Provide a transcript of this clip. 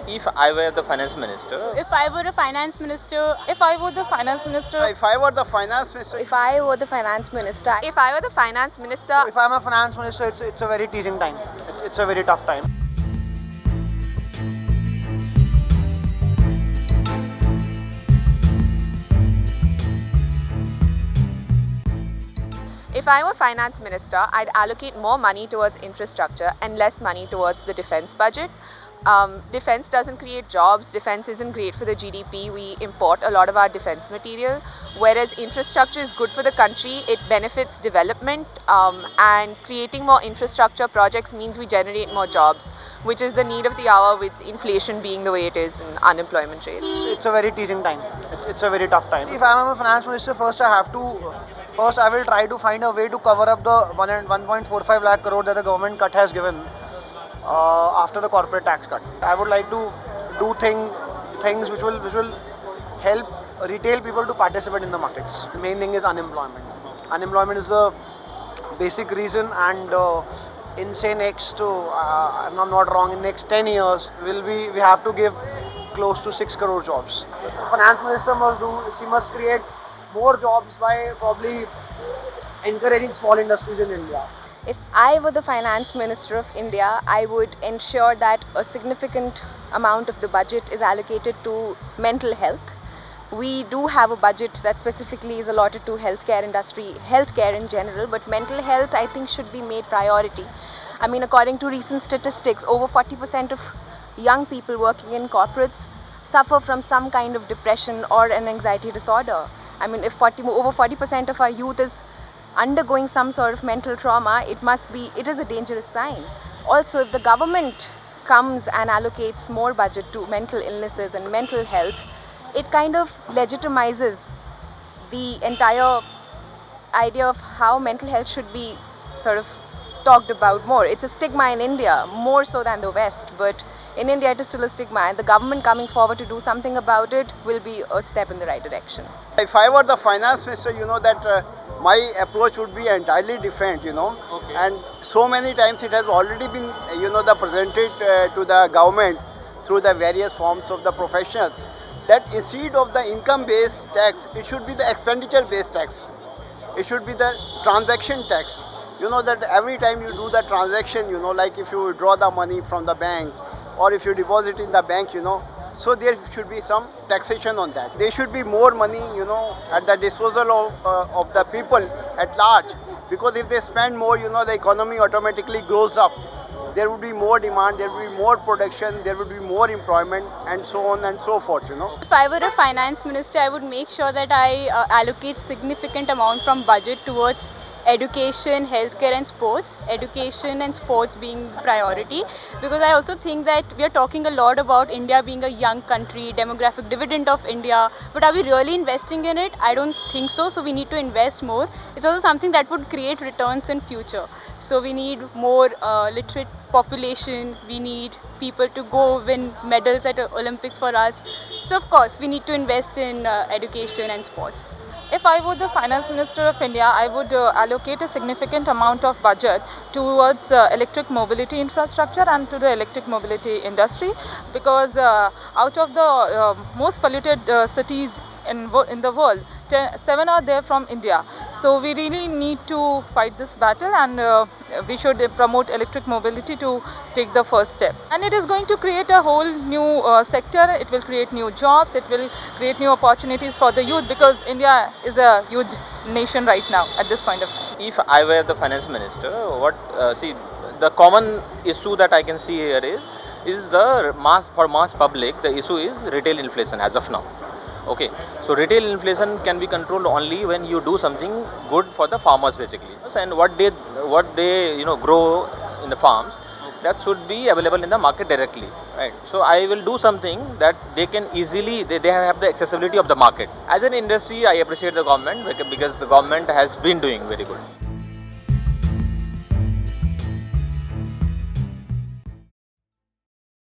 If I were the finance minister, If I were a finance minister, if I were the finance minister, If I were the finance minister, if I were the finance minister, If I were the finance minister, if I'm a finance minister, it's a very teasing time. It's a very tough time. if I were finance minister, I'd allocate more money towards infrastructure and less money towards the defense budget. Defense doesn't create jobs, defense isn't great for the GDP, we import a lot of our defense material, whereas infrastructure is good for the country, it benefits development, and creating more infrastructure projects means we generate more jobs, which is the need of the hour with inflation being the way it is and unemployment rates. It's a very teasing time. It's a very tough time. If I'm a finance minister, first I will try to find a way to cover up the 1.45 lakh crore that the government cut has given after the corporate tax cut. I would like to do things which will help retail people to participate in the markets. The main thing is unemployment. Unemployment is the basic reason, and in say next, I'm not wrong, in next 10 years, we have to give close to 6 crore jobs. Finance minister must create more jobs by probably encouraging small industries in India. if I were the finance minister of India, I would ensure that a significant amount of the budget is allocated to mental health. We do have a budget that specifically is allotted to healthcare industry, healthcare in general, but mental health I think should be made priority. I mean, according to recent statistics, over 40% of young people working in corporates suffer from some kind of depression or an anxiety disorder. I mean, if over 40% of our youth is undergoing some sort of mental trauma, it is a dangerous sign. Also, if the government comes and allocates more budget to mental illnesses and mental health, it kind of legitimizes the entire idea of how mental health should be sort of talked about more. It's a stigma in India, more so than the West, but in India it is still a stigma, and the government coming forward to do something about it will be a step in the right direction. If I were the finance minister, that my approach would be entirely different, Okay. And so many times it has already been, presented to the government through the various forms of the professionals, that instead of the income-based tax, it should be the expenditure-based tax. It should be the transaction tax. That every time you do the transaction, like if you withdraw the money from the bank or if you deposit in the bank, so there should be some taxation on that. There should be more money, at the disposal of the people at large, because if they spend more, the economy automatically grows up. There would be more demand, there would be more production, there would be more employment, and so on and so forth, If I were a finance minister, I would make sure that I allocate significant amount from budget towards education, healthcare and sports. Education and sports being priority, because I also think that we are talking a lot about India being a young country, demographic dividend of India, but are we really investing in it? I don't think so. So we need to invest more. It's also something that would create returns in future. So we need more literate population, we need people to go win medals at Olympics for us. So of course we need to invest in education and sports. If I were the finance minister of India, I would allocate a significant amount of budget towards electric mobility infrastructure and to the electric mobility industry, because out of the most polluted cities in the world, 7 are there from India. So we really need to fight this battle, and we should promote electric mobility to take the first step. And it is going to create a whole new sector. It will create new jobs. It will create new opportunities for the youth, because India is a youth nation right now at this point of time. If I were the finance minister, the common issue that I can see here is the mass public. The issue is retail inflation as of now. Okay, so retail inflation can be controlled only when you do something good for the farmers basically, and what they grow in the farms, that should be available in the market directly, right? So I will do something that they can easily, they have the accessibility of the market. As an industry, I appreciate the government because the government has been doing very good.